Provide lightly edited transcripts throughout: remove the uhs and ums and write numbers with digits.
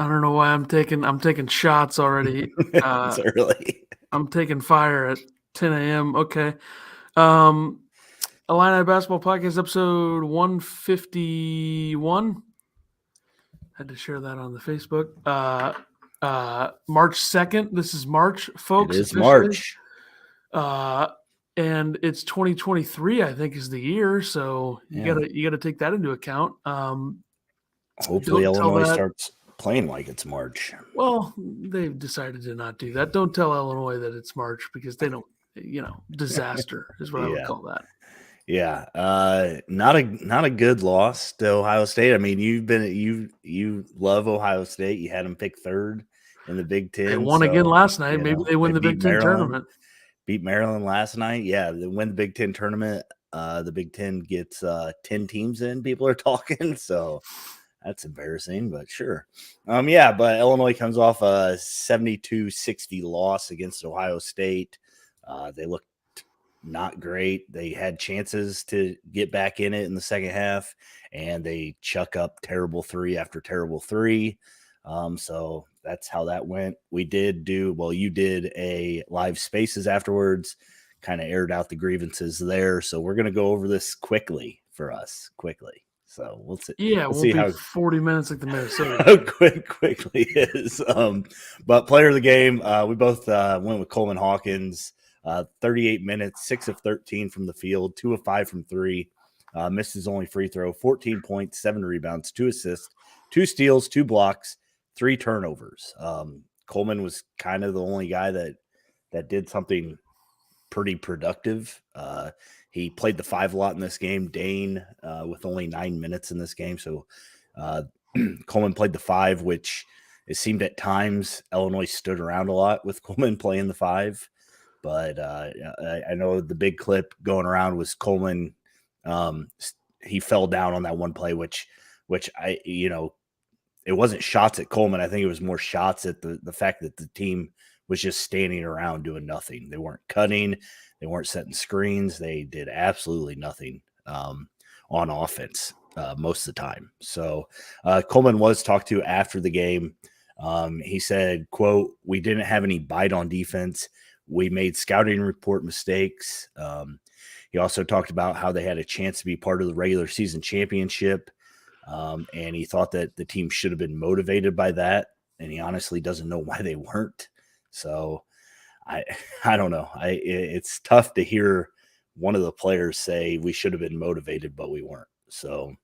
I don't know why I'm taking shots already. It's early. I'm taking fire at 10 a.m. Okay. Illini Basketball Podcast episode 151. Had to share that on the Facebook. March 2nd. This is March, folks. It is officially. March. And it's 2023, I think, is the year. So you gotta take that into account. Hopefully Illinois starts playing like it's March. Well, they've decided to not do that. Don't tell Illinois that it's March because they don't, disaster is what I would call that. Yeah. Not a good loss to Ohio State. I mean, you love Ohio State. You had them pick third in the Big Ten. They won again last night. Maybe they win the Big Ten tournament. Beat Maryland last night. Yeah, they win the Big Ten tournament. The Big Ten gets 10 teams in. People are talking, so that's embarrassing, but sure. But Illinois comes off a 72-60 loss against Ohio State. They looked not great. They had chances to get back in it in the second half, and they chuck up terrible three after terrible three. So that's how that went. You did a live spaces afterwards, kind of aired out the grievances there. So we're going to go over this quickly. So we'll see. Yeah, we'll see how 40 minutes like the Minnesota. How quickly is. But player of the game, we both went with Coleman Hawkins. 38 minutes, 6 of 13 from the field, 2 of 5 from 3. Missed his only free throw, 14 points, 7 rebounds, 2 assists, 2 steals, 2 blocks, 3 turnovers. Coleman was kind of the only guy that did something pretty productive. He played the 5 a lot in this game. Dane with only 9 minutes in this game. So Coleman played the 5, which it seemed at times Illinois stood around a lot with Coleman playing the 5. But I know the big clip going around was Coleman. He fell down on that one play, which it wasn't shots at Coleman. I think it was more shots at the fact that the team was just standing around doing nothing. They weren't cutting. They weren't setting screens. They did absolutely nothing on offense most of the time. So Coleman was talked to after the game. He said, quote, "We didn't have any bite on defense. We made scouting report mistakes." He also talked about how they had a chance to be part of the regular season championship. And he thought that the team should have been motivated by that. And he honestly doesn't know why they weren't. So I don't know. It's tough to hear one of the players say we should have been motivated, but we weren't. So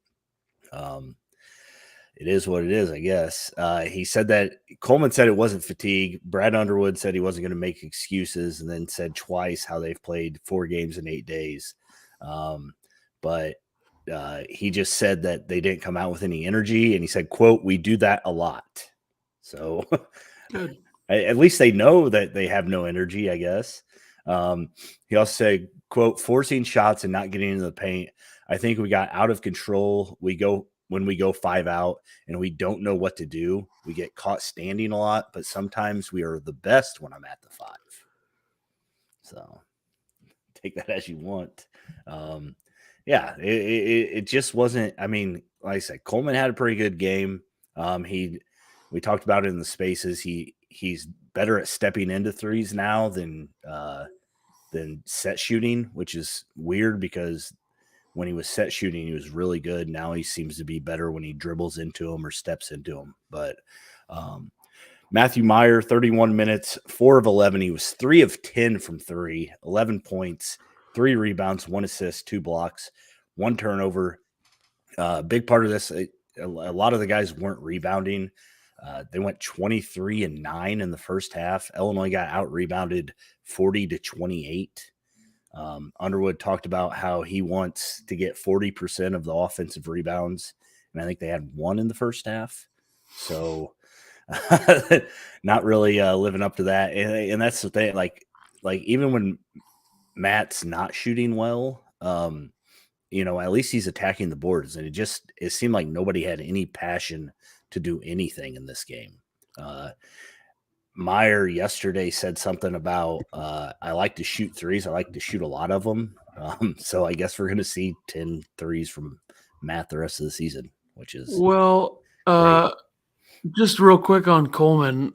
it is what it is, I guess. He said that Coleman said it wasn't fatigue. Brad Underwood said he wasn't going to make excuses, and then said twice how they've played 4 games in 8 days. But he just said that they didn't come out with any energy, and he said, quote, "We do that a lot." So good. At least they know that they have no energy, I guess. He also said, quote, "Forcing shots and not getting into the paint. I think we got out of control. When we go 5 out and we don't know what to do, we get caught standing a lot, but sometimes we are the best when I'm at the 5. So take that as you want. It just wasn't. I mean, like I said, Coleman had a pretty good game. We talked about it in the spaces. He's better at stepping into threes now than set shooting, which is weird because when he was set shooting, he was really good. Now he seems to be better when he dribbles into him or steps into him. But Matthew Meyer, 31 minutes, 4 of 11. He was 3 of 10 from 3, 11 points, 3 rebounds, 1 assist, 2 blocks, 1 turnover. Big part of this, a lot of the guys weren't rebounding. They went 23-9 in the first half. Illinois got out-rebounded 40-28. Underwood talked about how he wants to get 40% of the offensive rebounds, and I think they had 1 in the first half. So not really living up to that. And that's the thing. Like even when Matt's not shooting well, at least he's attacking the boards, and it seemed like nobody had any passion to do anything in this game. Meyer yesterday said something about I like to shoot threes. I like to shoot a lot of them. So I guess we're going to see 10 threes from Matt the rest of the season, which is Just real quick on Coleman.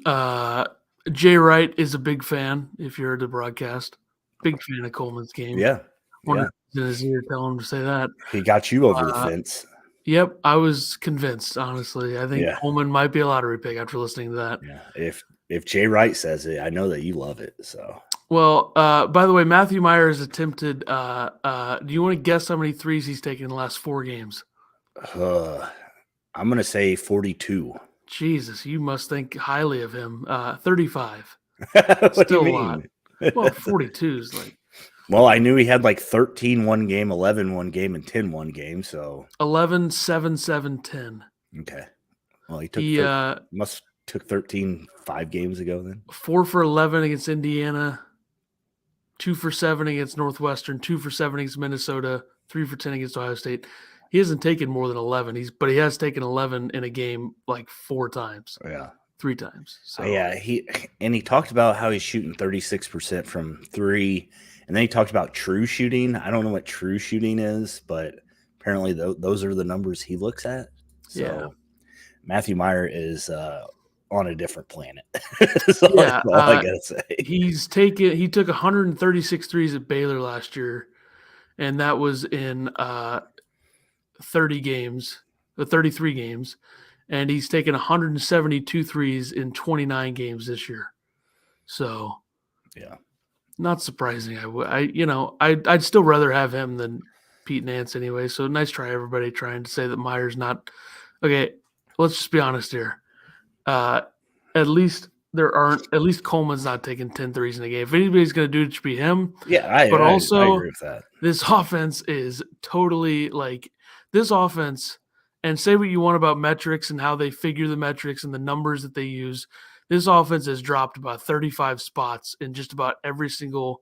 Jay Wright is a big fan. If you heard the broadcast, big fan of Coleman's game. Yeah. Wanted Yeah. in his ear tell him to say that. He got you over the fence. Yep, I was convinced. Honestly, I think Yeah. Coleman might be a lottery pick after listening to that. Yeah. If Jay Wright says it, I know that you love it. So Well, by the way, Matthew Myers attempted. Do you want to guess how many threes he's taken in the last 4 games? I'm gonna say 42. Jesus, you must think highly of him. 35. What do Still you a lot. mean? Well, 42 is like Well, I knew he had like 13 one game, 11 one game, and 10 one game. So 11, 7, 7, 10. okay. Well, he took He must took 13 5 games ago then. 4 for 11 against Indiana, 2 for 7 against Northwestern, 2 for 7 against Minnesota, 3 for 10 against Ohio State. He hasn't taken more than 11. But he has taken 11 in a game like 4 times. Yeah. 3 times. So Yeah, he talked about how he's shooting 36% from 3, and then he talked about true shooting. I don't know what true shooting is, but apparently those are the numbers he looks at. So yeah. Matthew Meyer is on a different planet. So Yeah, that's all I gotta say. He took 136 threes at Baylor last year, and that was in 33 games, and he's taken 172 threes in 29 games this year. So, yeah, not surprising. I'd still rather have him than Pete Nance anyway. So nice try, everybody, trying to say that Meyer's not okay. Let's just be honest here. At least Coleman's not taking 10 threes in a game. If anybody's going to do it, it should be him. Yeah, I agree with that. This offense is totally like this offense, and say what you want about metrics and how they figure the metrics and the numbers that they use. This offense has dropped about 35 spots in just about every single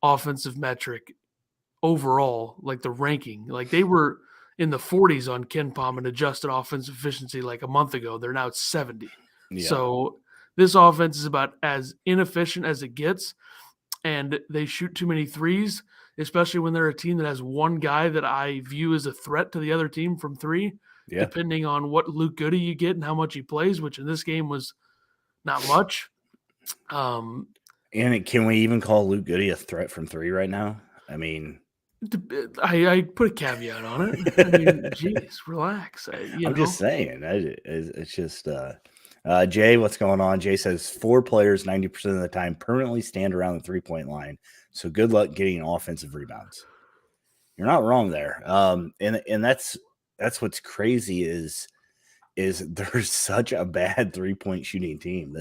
offensive metric overall, like the ranking. Like they were in the 40s on KenPom and adjusted offensive efficiency like a month ago. They're now at 70. Yeah. So this offense is about as inefficient as it gets, and they shoot too many threes, especially when they're a team that has one guy that I view as a threat to the other team from 3, depending on what Luke Goody you get and how much he plays, which in this game was not much. And can we even call Luke Goody a threat from 3 right now? I mean, I put a caveat on it. I mean, geez, relax. I'm just saying. It's just Jay, what's going on? Jay says 4 players 90% of the time permanently stand around the 3-point line. So good luck getting offensive rebounds. You're not wrong there. And that's what's crazy is there's such a bad 3-point shooting team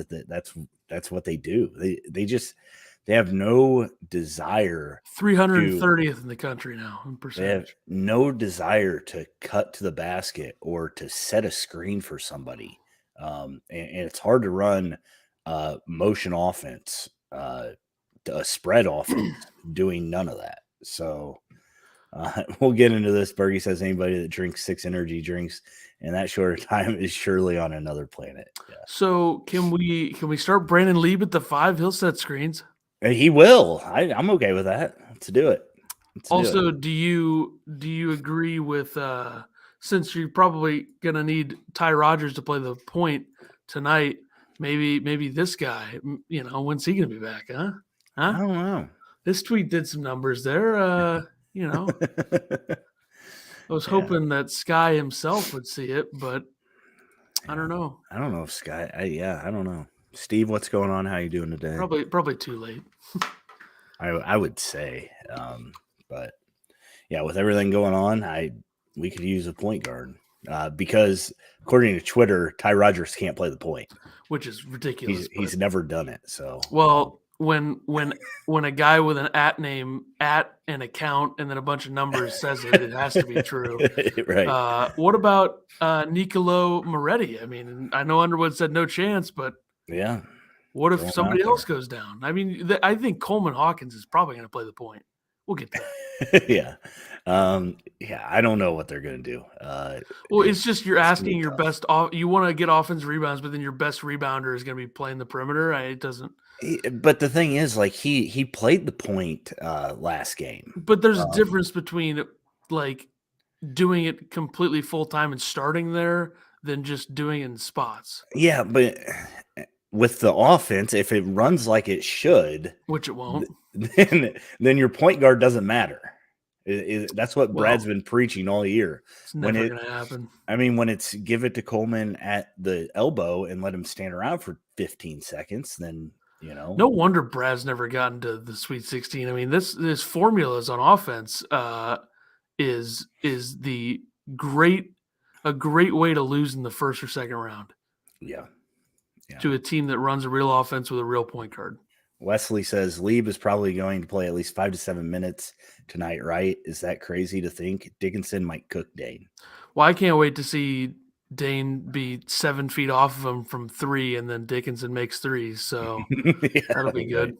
that's what they do. They have no desire. 330th in the country now in percentage. They have no desire to cut to the basket or to set a screen for somebody. And it's hard to run motion offense, a spread offense, doing none of that. So we'll get into this. Bergie says anybody that drinks 6 energy drinks in that short time is surely on another planet. Yeah. So can we start Brandon Lieb at the 5? He'll set screens. He will. I'm okay with that. Let's do it. Do you agree with since you're probably gonna need Ty Rodgers to play the point tonight? Maybe this guy. When's he gonna be back? Huh? I don't know. This tweet did some numbers there. I was hoping that Sky himself would see it, but I don't know. I don't know if Sky. I don't know. Steve, what's going on? How you doing today? Probably too late. I would say, but yeah, with everything going on, we could use a point guard because according to Twitter, Ty Rodgers can't play the point, which is ridiculous. He's never done it. So when a guy with an @ an account and then a bunch of numbers says it has to be true. Right. What about Nicolo Moretti? I mean, I know Underwood said no chance, but yeah. What if somebody else goes down? I mean, I think Coleman Hawkins is probably going to play the point. We'll get there. Yeah. I don't know what they're going to do. It's just you're asking your best you want to get offensive rebounds, but then your best rebounder is going to be playing the perimeter. It doesn't. But the thing is, like he played the point last game. But there's a difference between like doing it completely full time and starting there than just doing it in spots, Yeah, but with the offense, if it runs like it should, which it won't. then your point guard doesn't matter. That's what Brad's Well, been preaching all year. it's When never going to happen. I mean, when it's give it to Coleman at the elbow and let him stand around for 15 seconds, then No wonder Brad's never gotten to the Sweet 16. I mean, this formulas on offense is the a great way to lose in the first or second round. Yeah. To a team that runs a real offense with a real point guard. Wesley says Lieb is probably going to play at least 5 to 7 minutes tonight, right? Is that crazy to think? Dickinson might cook Dane. Well, I can't wait to see Dane be 7 feet off of him from 3, and then Dickinson makes 3s. So that'll be good.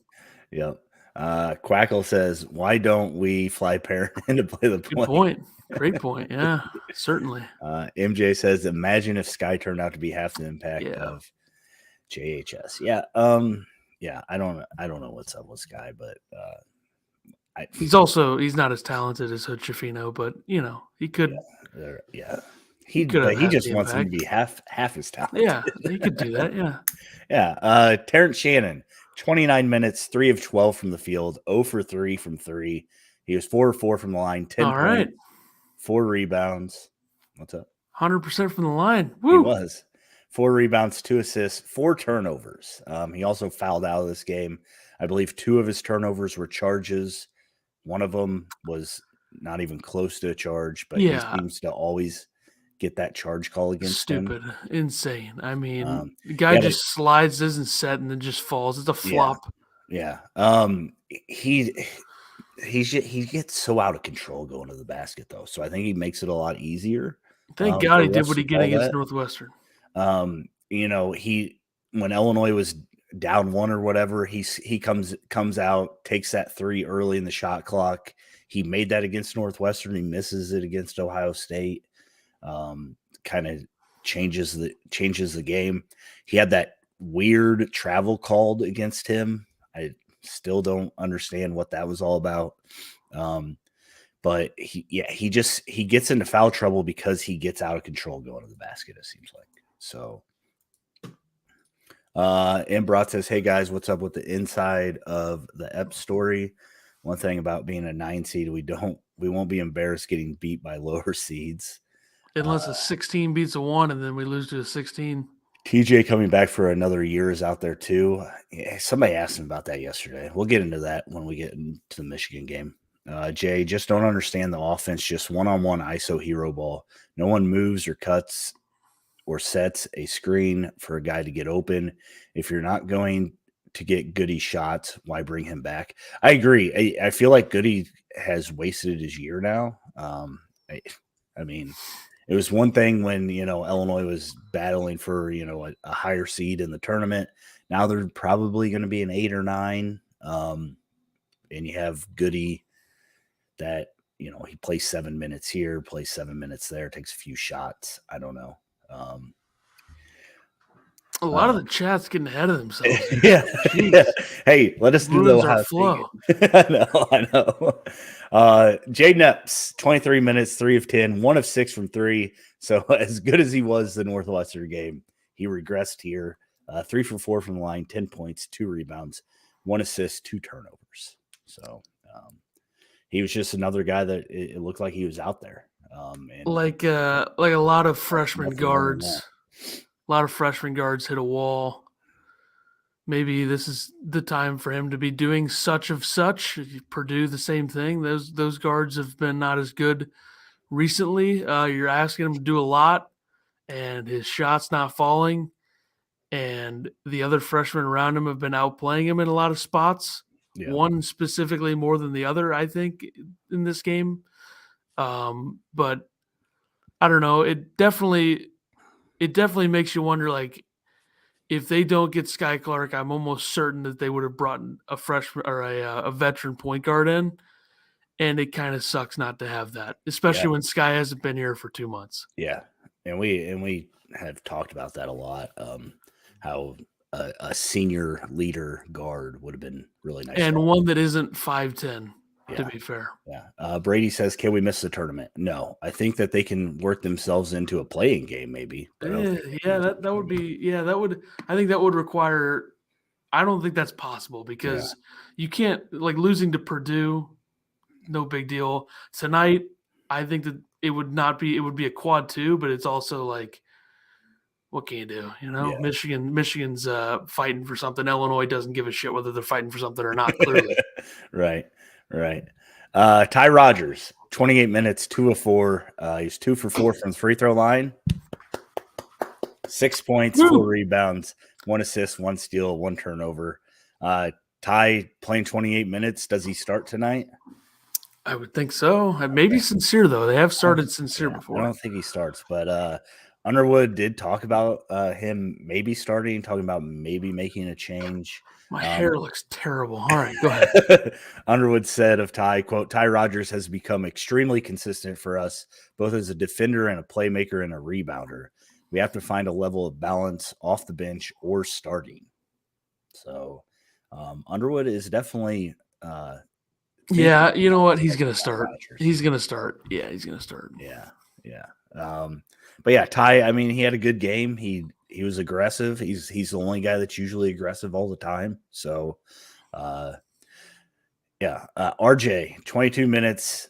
Yep. Quackle says, why don't we fly Perrin in to play the point? Good point. Great point. Yeah, certainly. MJ says, imagine if Sky turned out to be half the impact of JHS. Yeah. Yeah, I don't know what's up with Sky, but he's not as talented as Hood-Schifino, but he could. Yeah. He just wants him to be half as talented. Yeah, he could do that. Yeah. Yeah. Terrence Shannon, 29 minutes, 3 of 12 from the field, 0 for 3 from 3. He was 4 of 4 from the line, 10 points, right. 4 rebounds. What's up? 100% from the line. Woo! He was. 4 rebounds, 2 assists, 4 turnovers. He also fouled out of this game. I believe 2 of his turnovers were charges. One of them was not even close to a charge, but he seems to always get that charge call against him. Stupid. Insane. I mean, the guy just slides, doesn't set, and then just falls. It's a flop. Yeah. He gets so out of control going to the basket, though. So I think he makes it a lot easier. Thank God he did what he did against Northwestern. When Illinois was down 1 or whatever, he comes out, takes that 3 early in the shot clock. He made that against Northwestern. He misses it against Ohio State. Kind of changes the game. He had that weird travel called against him. I still don't understand what that was all about. But he gets into foul trouble because he gets out of control going to the basket, it seems like. So Embrat says, hey guys, what's up with the inside of the Ep story? One thing about being a 9 seed, we won't be embarrassed getting beat by lower seeds. Unless a 16 beats a 1 and then we lose to a 16. TJ coming back for another year is out there too. Yeah, somebody asked him about that yesterday. We'll get into that when we get into the Michigan game. Jay, just don't understand the offense, just one-on-one ISO hero ball. No one moves or cuts or sets a screen for a guy to get open. If you're not going to get Goody shots, why bring him back? I agree. I feel like Goody has wasted his year now. I mean, it was one thing when, Illinois was battling for, a higher seed in the tournament. Now they're probably going to be an 8 or 9. And you have Goody that, he plays 7 minutes here, plays 7 minutes there, takes a few shots. I don't know. A lot of the chat's getting ahead of themselves. Yeah. Hey, let us do the Ohio flow. I know. Jay Neps, 23 minutes, 3 of 10, 1 of 6 from 3. So as good as he was the Northwestern game, he regressed here. 3 for 4 from the line, 10 points, 2 rebounds, 1 assist, 2 turnovers. So he was just another guy that it looked like he was out there. And like a lot of freshman guards. A lot of freshman guards hit a wall. Maybe this is the time for him to be doing such of such. Purdue, the same thing. Those guards have been not as good recently. You're asking him to do a lot, and his shot's not falling. And the other freshmen around him have been outplaying him in a lot of spots. Yeah. One specifically more than the other, I think, in this game. But I don't know. It definitely makes you wonder, like, if they don't get Sky Clark, I'm almost certain that they would have brought a freshman or a veteran point guard in, and it kind of sucks not to have that, especially when Sky hasn't been here for 2 months. Yeah, and we have talked about that a lot. How a senior leader guard would have been really nice, and one that isn't 5'10". To be fair. Yeah. Brady says, "Can we miss the tournament?" No, I think that they can work themselves into a playing game, maybe. But I don't think they can miss That would be that would I think that would require. I don't think that's possible because you can't like losing to Purdue. No big deal tonight. I think that it would not be. It would be a quad two, but it's also like, what can you do? You know, Michigan's fighting for something. Illinois doesn't give a shit whether they're fighting for something or not. Clearly, Right. Ty Rogers, 28 minutes, 2 of 4. He's 2 for 4 from the free throw line. 6 points, 4 rebounds, 1 assist, 1 steal, 1 turnover. Ty playing 28 minutes. Does he start tonight? I would think so. Maybe Sincere though. They have started Sincere before. I don't think he starts, but Underwood did talk about him maybe starting, talking about maybe making a change. My hair looks terrible. All right, go ahead. Underwood said of Ty, quote, "Ty Rogers has become extremely consistent for us, both as a defender and a playmaker and a rebounder. We have to find a level of balance off the bench or starting." So Underwood is definitely yeah, you know what? He's going to start. He's going to start. Yeah, he's going to start. Yeah. But yeah, Ty, I mean, he had a good game. He was aggressive. He's the only guy that's usually aggressive all the time. So RJ, 22 minutes,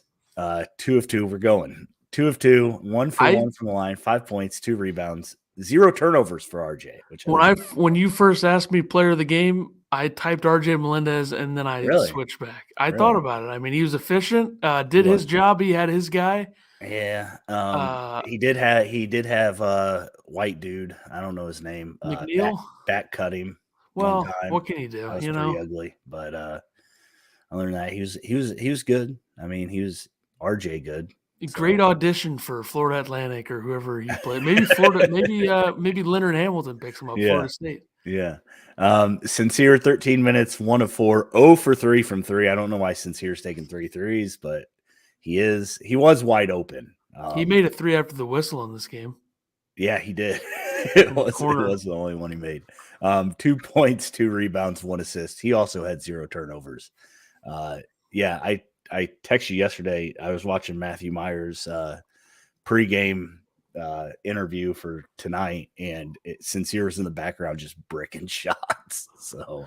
2 of 2. We're going 2 of 2, 1 for 1 from the line, 5 points, 2 rebounds, 0 turnovers for RJ. Which when you first asked me player of the game, I typed RJ Melendez and then I switched back. I thought about it. I mean, he was efficient, did his job. He had his guy. Yeah. He did have white dude. I don't know his name. McNeil back cut him. Well, what can he do? That was pretty ugly. But other than that, he was good. I mean, he was RJ good. Great audition for Florida Atlantic or whoever he played. Maybe Florida. maybe Leonard Hamilton picks him up. Florida State. Yeah. Sincere, 13 minutes, 1 of 4, 0 for 3 from 3. I don't know why Sincere's taking 3 threes, but he was wide open. He made a 3 after the whistle in this game. Yeah, he did. It was the only one he made. 2 points, 2 rebounds, 1 assist. He also had 0 turnovers. I texted you yesterday. I was watching Matthew Myers' pregame interview for tonight, and Sincere was in the background just bricking shots. So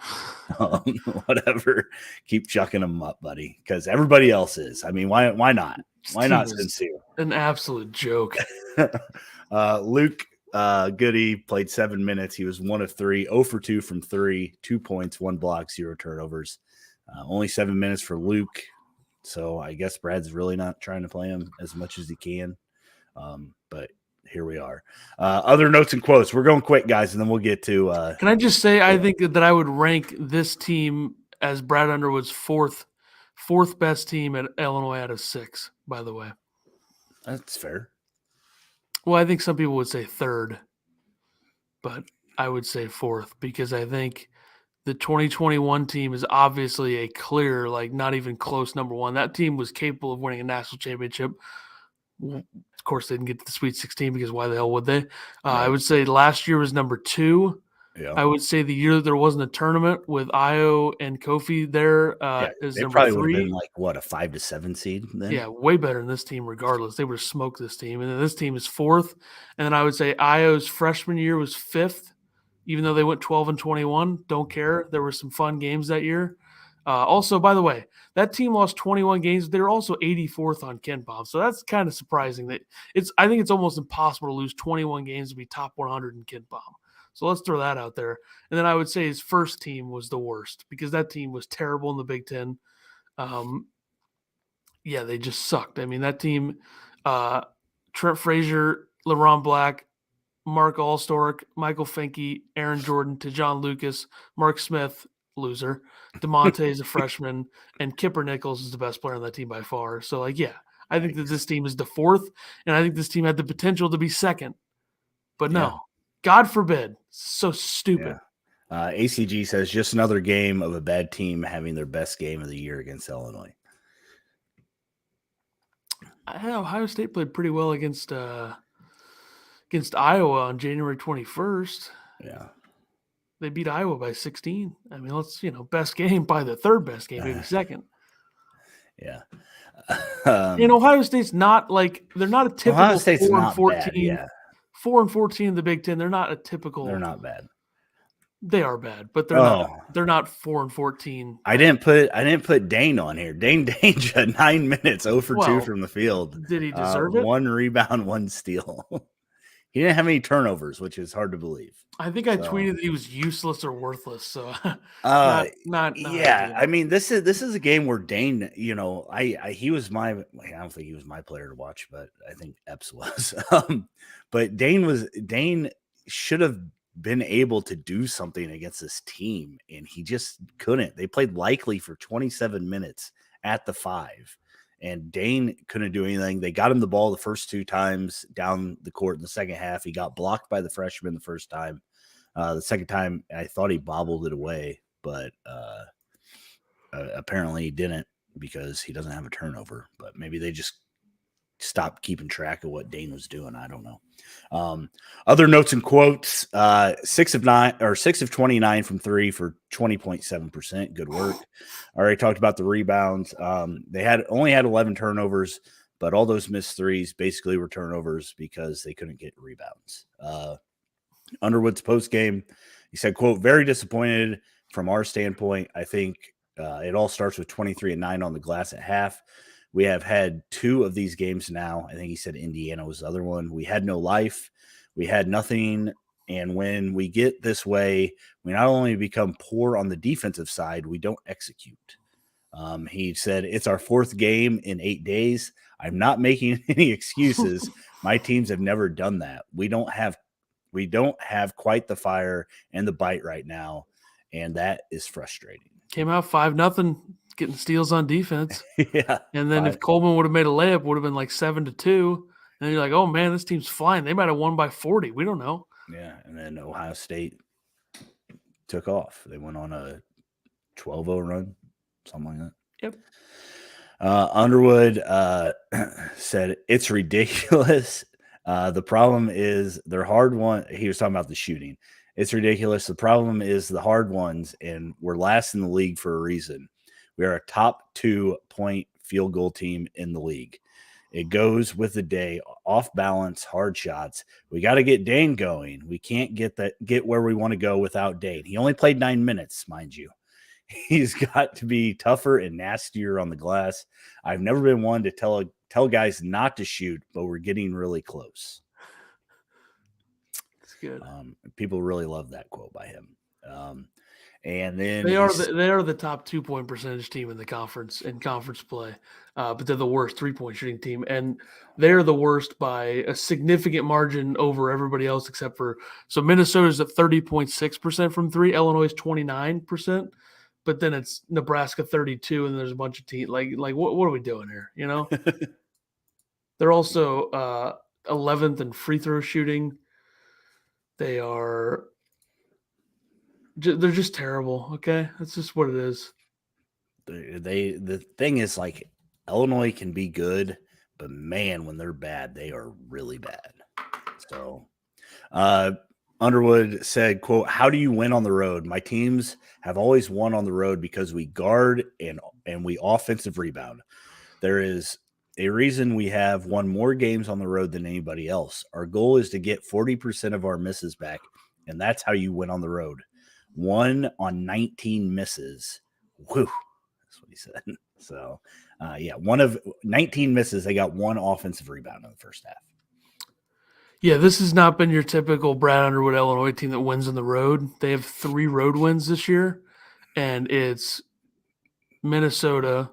whatever, keep chucking them up, buddy, because everybody else is. I mean, why not? Why not Sincere? An absolute joke. Luke Goody played 7 minutes. He was 1 of 3, 0 for 2 from 3, 2 points, 1 block, 0 turnovers. Only 7 minutes for Luke. So I guess Brad's really not trying to play him as much as he can. But here we are. Other notes and quotes. We're going quick, guys, and then we'll get to Can I just say I think that I would rank this team as Brad Underwood's fourth best team at Illinois out of 6, by the way. That's fair. Well, I think some people would say third, but I would say fourth because I think the 2021 team is obviously a clear, like not even close number 1. That team was capable of winning a national championship. Of course, they didn't get to the Sweet 16 because why the hell would they? I would say last year was number 2. Yeah. I would say the year that there wasn't a tournament with Io and Kofi there is they number probably 3. Would have been like what, a 5 to 7 seed then? Yeah, way better than this team regardless. They would have smoked this team. And then this team is 4th. And then I would say Io's freshman year was 5th, even though they went 12-21. Don't care. There were some fun games that year. Also, by the way, that team lost 21 games. They were also 84th on KenPom. So that's kind of surprising. I think it's almost impossible to lose 21 games to be top 100 in KenPom. So let's throw that out there. And then I would say his first team was the worst because that team was terrible in the Big Ten. They just sucked. I mean, that team, Trent Frazier, LeBron Black, Mark Allstork, Michael Finke, Aaron Jordan, Tejon Lucas, Mark Smith, loser, DeMonte is a freshman, and Kipper Nichols is the best player on that team by far. So, I think that this team is the 4th, and I think this team had the potential to be 2nd. But no, God forbid. So stupid. Yeah. ACG says just another game of a bad team having their best game of the year against Illinois. Ohio State played pretty well against Iowa on January 21st. Yeah. They beat Iowa by 16. I mean, best game, probably the 3rd best game, maybe 2nd. Yeah. And Ohio State's not like they're not a Ohio typical State's 4 and not bad. 14, Yeah, 4 and 14 in the Big Ten. They're not a they're typical. not bad. They are bad, but they're not. Oh, They're not 4 and 14. I didn't put Dane on here. Dane Danger, 9 minutes, 0 for 2 Well, from the field. did he deserve it? 1 rebound, 1 steal. He didn't have any turnovers, which is hard to believe. I think I tweeted that he was useless or worthless. So not yeah. ideal. I mean, this is a game where Dane, you know, he was my. I don't think he was my player to watch, but I think Epps was. But Dane should have been able to do something against this team, and he just couldn't. They played likely for 27 minutes at the 5. And Dane couldn't do anything. They got him the ball the first 2 times down the court in the second half. He got blocked by the freshman the first time. The second time, I thought he bobbled it away, but apparently he didn't because he doesn't have a turnover. But maybe they just stopped keeping track of what Dane was doing. I don't know. Other notes and quotes: 6 of 29 from 3 for 20.7%. Good work. I already talked about the rebounds. They only had 11 turnovers, but all those missed threes basically were turnovers because they couldn't get rebounds. Underwood's post game, he said, "Quote, very disappointed from our standpoint. I think it all starts with 23 and 9 on the glass at half. We have had 2 of these games now. I think he said Indiana was the other one. We had no life. We had nothing. And when we get this way, we not only become poor on the defensive side, we don't execute." He said, "It's our 4th game in 8 days. I'm not making any excuses. My teams have never done that. We don't have quite the fire and the bite right now, and that is frustrating." Came out 5-0, getting steals on defense. Yeah. And then if Coleman would have made a layup, would have been like 7-2. And you're like, oh man, this team's flying. They might have won by 40. We don't know. Yeah. And then Ohio State took off. They went on a 12-0 run, something like that. Yep. Underwood said, "It's ridiculous. The problem is they're hard one." He was talking about the shooting. "It's ridiculous. The problem is the hard ones, and we're last in the league for a reason. We are a top 2-point field goal team in the league. It goes with the day, off balance, hard shots. We got to get Dane going. We can't get where we want to go without Dane. He only played 9 minutes, mind you. He's got to be tougher and nastier on the glass. I've never been one to tell guys not to shoot, but we're getting really close." It's good. People really love that quote by him. And then they are the top 2-point percentage team in the conference play, but they're the worst 3-point shooting team, and they're the worst by a significant margin over everybody else except for Minnesota's at 30.6% from 3, Illinois is 29%, but then it's Nebraska 32, and there's a bunch of teams like what are we doing here? You know, they're also 11th in free throw shooting. They're just terrible. Okay, that's just what it is. The thing is, like, Illinois can be good, but man, when they're bad, they are really bad. So, Underwood said, "Quote, how do you win on the road? My teams have always won on the road because we guard and we offensive rebound. There is a reason we have won more games on the road than anybody else. Our goal is to get 40% of our misses back, and that's how you win on the road. 1 on 19 misses." Whew. That's what he said. So, 1 of 19 misses. They got 1 offensive rebound in the first half. Yeah, this has not been your typical Brad Underwood Illinois team that wins on the road. They have 3 road wins this year, and it's Minnesota,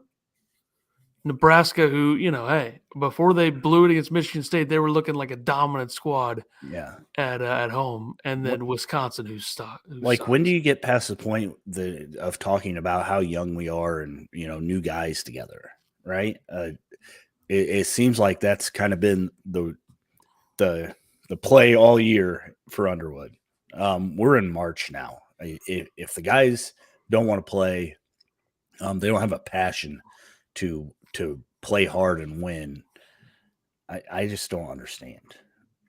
Nebraska, who, hey, before they blew it against Michigan State, they were looking like a dominant squad. Yeah, at home, and then Wisconsin, who's stuck. When do you get past the point of talking about how young we are and new guys together, right? It seems like that's kind of been the play all year for Underwood. We're in March now. If the guys don't want to play, they don't have a passion to play hard and win. I just don't understand.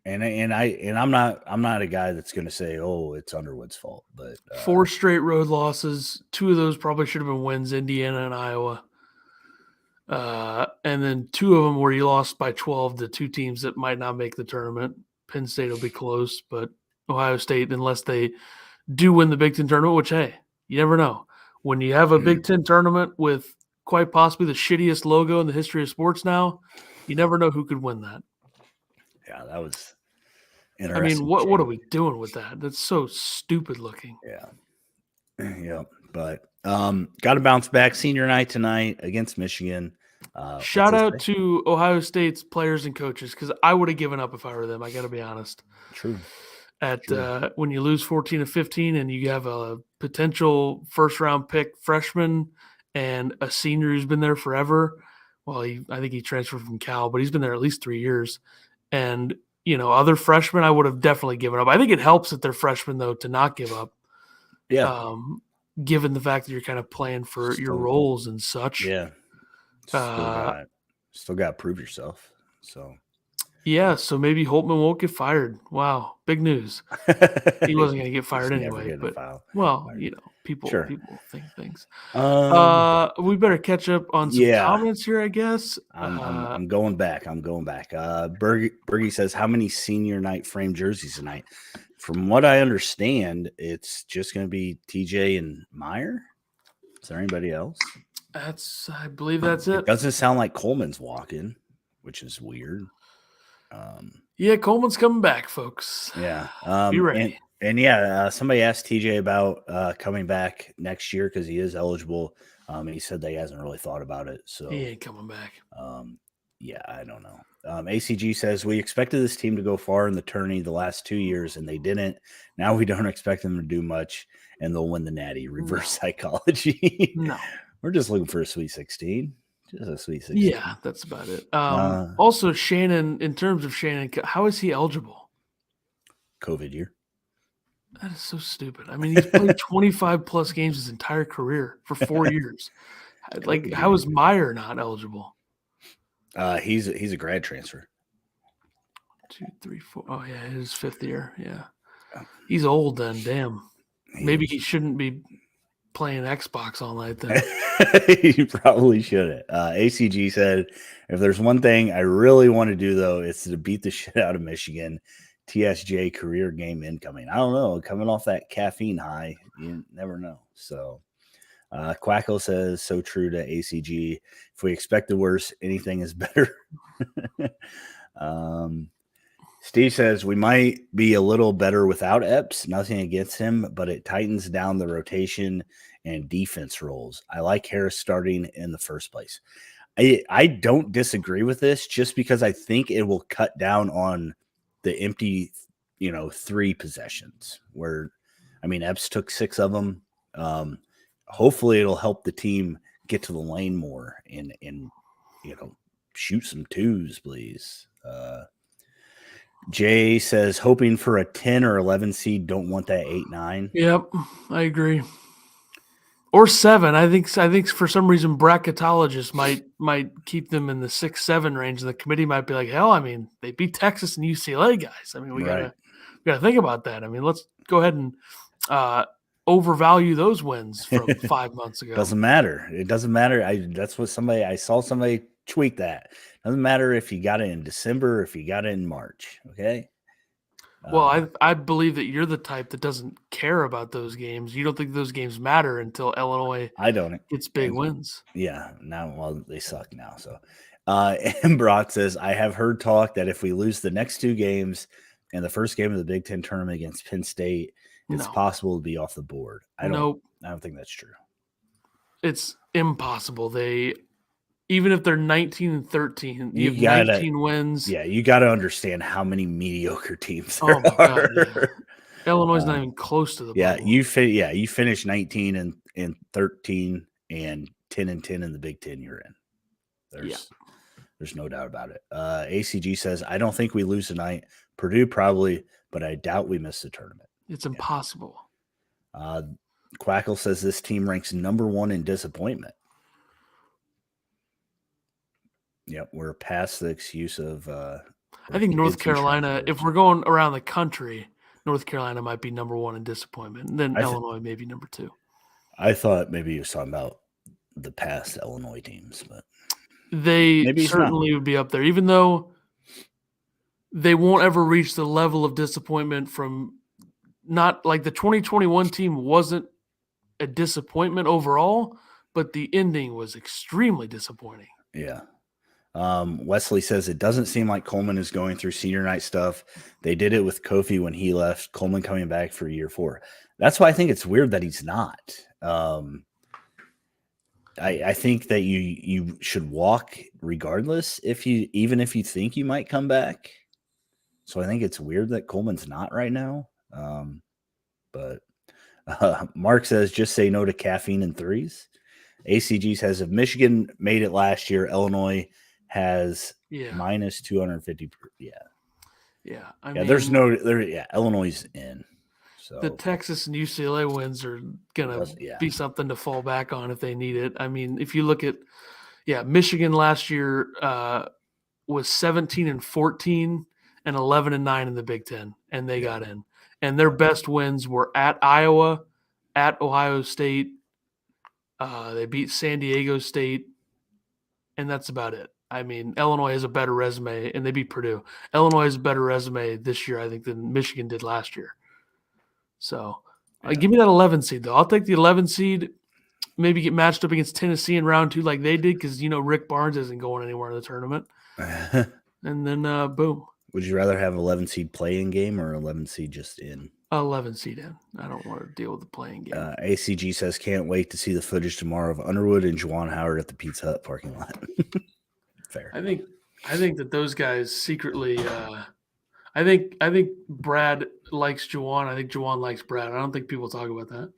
And I'm not a guy that's going to say, oh, it's Underwood's fault. But 4 straight road losses. 2 of those probably should have been wins: Indiana and Iowa. And then 2 of them where you lost by 12 to 2 teams that might not make the tournament. Penn State will be close, but Ohio State, unless they do win the Big Ten tournament, which, hey, you never know. When you have a Big Ten tournament with quite possibly the shittiest logo in the history of sports now, you never know who could win that. Yeah, that was I interesting. mean, what are we doing with that? That's so stupid looking. Yeah. Yeah. But got to bounce back. Senior night tonight against Michigan. Shout out to Ohio State's players and coaches, because I would have given up if I were them. I got to be honest. True. When you lose 14 to 15 and you have a potential first-round pick freshman and a senior who's been there forever. Well, I think he transferred from Cal, but he's been there at least 3 years. And, other freshmen, I would have definitely given up. I think it helps that they're freshmen, though, to not give up. Yeah. Given the fact that you're kind of playing for your roles and such. Yeah. Still got to prove yourself. So. Yeah, so maybe Holtman won't get fired. Wow, big news. He wasn't going to get fired anyway. But people think things. We better catch up on some comments here, I guess. I'm going back. Bergie says, how many senior night frame jerseys tonight? From what I understand, it's just going to be TJ and Meyer. Is there anybody else? I believe that's it. It doesn't sound like Coleman's walking, which is weird. Coleman's coming back, folks. Yeah. Be ready. And somebody asked TJ about coming back next year because he is eligible. He said that he hasn't really thought about it. So he ain't coming back. I don't know. ACG says, we expected this team to go far in the tourney the last 2 years, and they didn't. Now we don't expect them to do much, and they'll win the Natty. Reverse psychology. No. We're just looking for a Sweet 16. Just a Sweet 16. Yeah, that's about it. Also, Shannon, in terms of Shannon, how is he eligible? COVID year. That is so stupid. I mean, he's played 25-plus games his entire career for 4 years. How is Meyer not eligible? He's a grad transfer. 2, 3, 4. Oh, yeah, his 5th year. Yeah. He's old then. Damn. Maybe he shouldn't be playing Xbox all night then. You probably shouldn't. ACG said, if there's one thing I really want to do, though, it's to beat the shit out of Michigan. TSJ career game incoming. I don't know. Coming off that caffeine high, you never know. So Quackle says, so true to ACG. If we expect the worst, anything is better. Steve says, we might be a little better without Epps. Nothing against him, but it tightens down the rotation and defense roles. I like Harris starting in the first place. I don't disagree with this just because I think it will cut down on the empty, 3 possessions where, Epps took 6 of them. Hopefully it'll help the team get to the lane more and shoot some 2s, please. Jay says, hoping for a 10 or 11 seed. Don't want that 8-9. Yep, I agree. Or 7. I think for some reason bracketologists might keep them in the 6-7 range, and the committee might be like, hell, they beat Texas and UCLA guys. We gotta think about that. Let's go ahead and overvalue those wins from 5 months ago. Doesn't matter. It doesn't matter. I saw somebody tweet that. Doesn't matter if you got it in December or if you got it in March. Okay. Well, I believe that you're the type that doesn't care about those games. You don't think those games matter until Illinois gets big wins. Yeah. Now, they suck now. So, and Brock says, I have heard talk that if we lose the next 2 games and the first game of the Big Ten tournament against Penn State, it's possible to be off the board. I don't think that's true. It's impossible. Even if they're 19-13, you have 19 wins. Yeah, you got to understand how many mediocre teams there are. God, yeah. Illinois is not even close to the bubble. You finished 19 and 13 and 10 and 10 in the Big Ten you're in. There's no doubt about it. ACG says, I don't think we lose tonight. Purdue probably, but I doubt we miss the tournament. It's impossible. Quackle says this team ranks number 1 in disappointment. Yep, we're past the excuse of I think North Carolina, if we're going around the country, North Carolina might be number 1 in disappointment. And then Illinois maybe number 2. I thought maybe you were talking about the past Illinois teams, but they Maybe he's not. certainly would be up there, even though they won't ever reach the level of disappointment from not like the 2021 team wasn't a disappointment overall, but the ending was extremely disappointing. Yeah. Wesley says it doesn't seem like Coleman is going through senior night stuff. They did it with Kofi when he left. Coleman coming back for year 4. That's why I think it's weird that he's not. I think that you should walk regardless even if you think you might come back. So I think it's weird that Coleman's not right now. But Mark says just say no to caffeine and threes. ACG says if Michigan made it last year, Illinois has minus 250. Yeah. I mean, there's no there. Yeah, Illinois is in. So the Texas and UCLA wins are gonna be something to fall back on if they need it. I mean, if you look at Michigan last year was 17-14 and 11-9 in the Big Ten, and they got in. And their best wins were at Iowa, at Ohio State. They beat San Diego State, and that's about it. I mean, Illinois has a better resume, and they beat Purdue. Illinois has a better resume this year, I think, than Michigan did last year. So give me that 11 seed, though. I'll take the 11 seed, maybe get matched up against Tennessee in round 2 like they did because, Rick Barnes isn't going anywhere in the tournament. And then, boom. Would you rather have 11 seed play-in game or 11 seed just in? 11 seed in. I don't want to deal with the playing game. ACG says can't wait to see the footage tomorrow of Underwood and Juwan Howard at the Pizza Hut parking lot. Fair. I think that those guys secretly. I think Brad likes Juwan. I think Juwan likes Brad. I don't think people talk about that.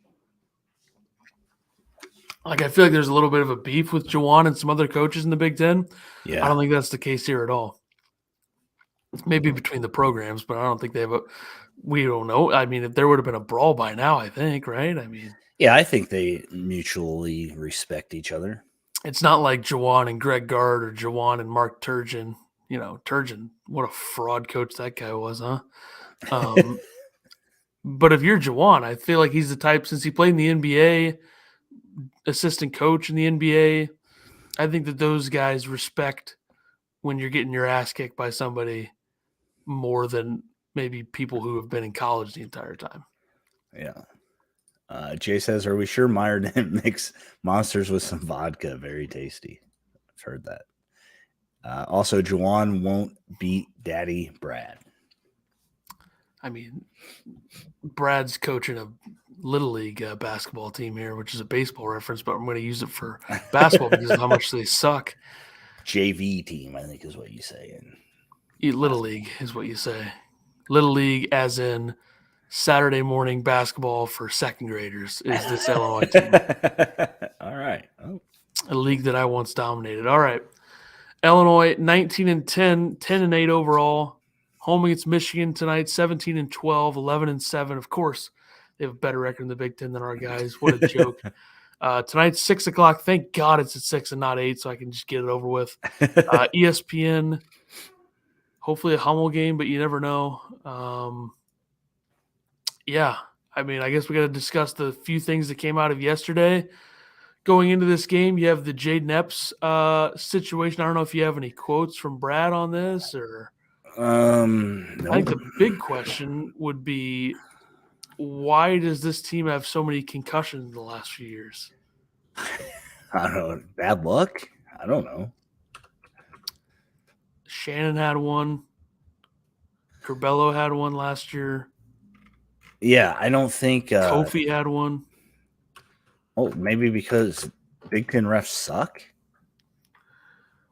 Like I feel like there's a little bit of a beef with Juwan and some other coaches in the Big Ten. Yeah. I don't think that's the case here at all. Maybe between the programs, but I don't think they have we don't know. I mean, if there would have been a brawl by now, I think, right? I mean, yeah, I think they mutually respect each other. It's not like Juwan and Greg Gard or Juwan and Mark Turgeon. Turgeon, what a fraud coach that guy was, huh? But if you're Juwan, I feel like he's the type, since he played in the NBA, assistant coach in the NBA, I think that those guys respect when you're getting your ass kicked by somebody more than maybe people who have been in college the entire time. Yeah. Jay says, are we sure Meyer didn't mix Monsters with some vodka? Very tasty. I've heard that. Also, Juwan won't beat Daddy Brad. I mean, Brad's coaching a Little League basketball team here, which is a baseball reference, but I'm going to use it for basketball because of how much they suck. JV team, I think is what you say. Little League is what you say. Little League as in Saturday morning basketball for second graders is this Illinois team. All right. Oh. A league that I once dominated. All right. Illinois 19-10, 10-8 overall. Home against Michigan tonight, 17-12, 11-7. Of course, they have a better record in the Big Ten than our guys. What a joke. Tonight's 6 o'clock. Thank God it's at 6 and not 8, so I can just get it over with. ESPN. Hopefully a Hummel game, but you never know. I mean, I guess we got to discuss the few things that came out of yesterday. Going into this game, you have the Jaden Epps situation. I don't know if you have any quotes from Brad on this, or no. I think the big question would be, why does this team have so many concussions in the last few years? I don't know. Bad luck? I don't know. Shannon had one. Curbelo had one last year. Yeah, I don't think Kofi had one. Oh, maybe because Big Ten refs suck?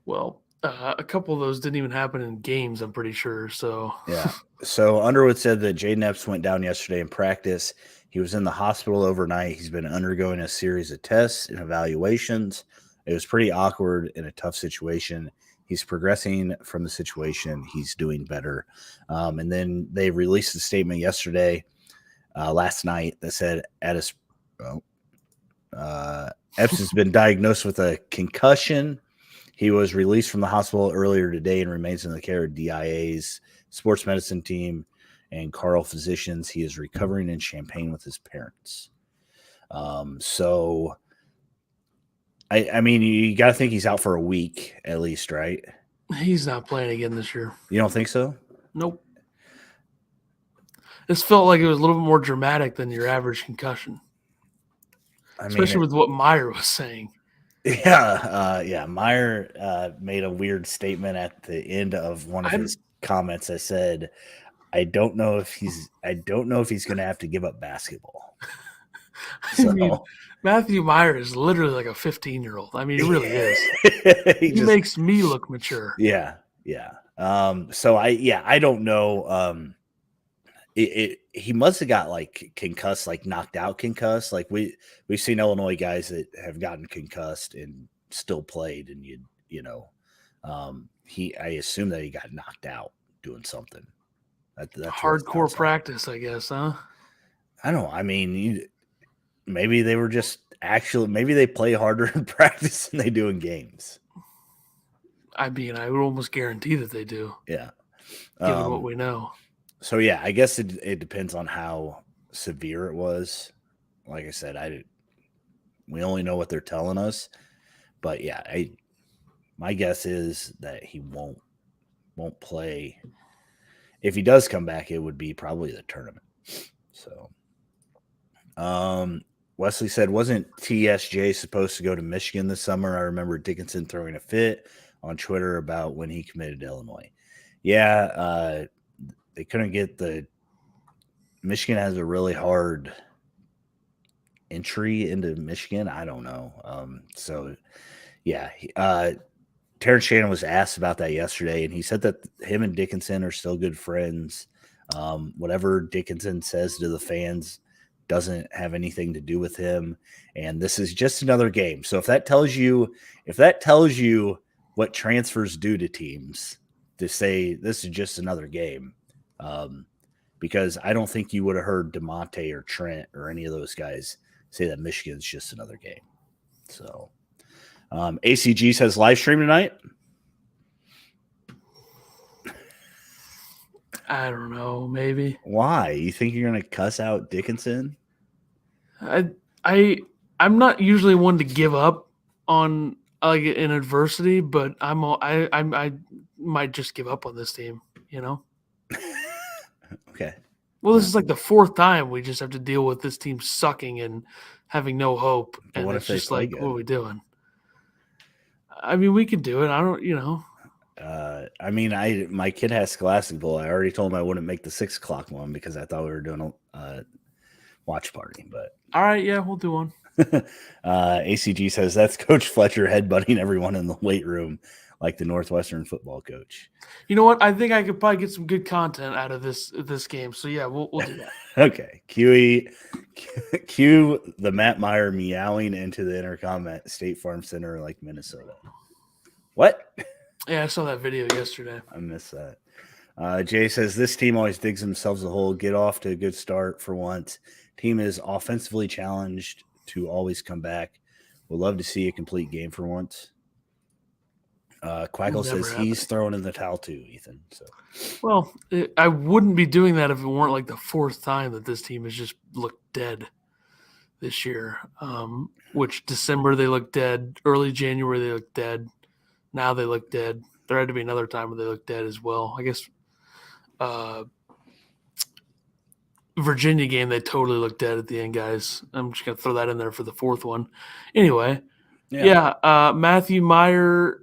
Well, a couple of those didn't even happen in games, I'm pretty sure. So yeah. So Underwood said that Jaden Epps went down yesterday in practice. He was in the hospital overnight. He's been undergoing a series of tests and evaluations. It was pretty awkward in a tough situation. He's progressing from the situation. He's doing better. And then they released a statement yesterday, last night, that said Epps has been diagnosed with a concussion. He was released from the hospital earlier today and remains in the care of DIA's sports medicine team and Carl physicians. He is recovering in Champaign with his parents. So I mean, you got to think he's out for a week at least, right? He's not playing again this year. You don't think so? Nope. This felt like it was a little bit more dramatic than your average concussion, especially with what Meyer was saying. Yeah. Meyer made a weird statement at the end of one of his comments that said, I don't know if he's going to have to give up basketball. I mean, Matthew Meyer is literally like a 15-year-old. I mean, he really is. he makes me look mature. Yeah. So I don't know. He must have got like concussed, like knocked out concussed. Like we've seen Illinois guys that have gotten concussed and still played, and I assume that he got knocked out doing something. That's hardcore practice, I guess, huh? I don't know. I mean, maybe they were just maybe they play harder in practice than they do in games. I mean, I would almost guarantee that they do. Yeah. Given what we know. So, yeah, I guess it depends on how severe it was. Like I said, we only know what they're telling us. But, yeah, my guess is that he won't play. If he does come back, it would be probably the tournament. So, Wesley said, wasn't TSJ supposed to go to Michigan this summer? I remember Dickinson throwing a fit on Twitter about when he committed to Illinois. Yeah, they couldn't get Michigan has a really hard entry into Michigan. I don't know. So, yeah, Terrence Shannon was asked about that yesterday, and he said that him and Dickinson are still good friends. Whatever Dickinson says to the fans doesn't have anything to do with him, and this is just another game. So if that tells you what transfers do to teams, to say this is just another game, because I don't think you would have heard DeMonte or Trent or any of those guys say that Michigan's just another game. So ACG says live stream tonight. I don't know, maybe. Why? You think you're going to cuss out Dickinson? I'm not usually one to give up on in adversity, but I might just give up on this team, Okay. Well, this is like the fourth time we just have to deal with this team sucking and having no hope. But and what it's if they just play like, good? what are we doing? I mean, we can do it. I don't, I mean, my kid has Scholastic Bowl. I already told him I wouldn't make the 6 o'clock one because I thought we were doing a watch party. But all right, yeah, we'll do one. ACG says that's Coach Fletcher headbutting everyone in the weight room like the Northwestern football coach. You know what? I think I could probably get some good content out of this game. So yeah, we'll do that. Okay, cue the Matt Meyer meowing into the intercom at State Farm Center, like Minnesota. What? Yeah, I saw that video yesterday. I missed that. Jay says this team always digs themselves a hole. Get off to a good start for once. Team is offensively challenged to always come back. We'll love to see a complete game for once. Quackle says he's throwing in the towel too, Ethan. So, well, I wouldn't be doing that if it weren't like the fourth time that this team has just looked dead this year. Which December they looked dead, early January they looked dead. Now they look dead. There had to be another time where they looked dead as well. I guess Virginia game, they totally looked dead at the end, guys. I'm just going to throw that in there for the fourth one. Anyway, Matthew Meyer,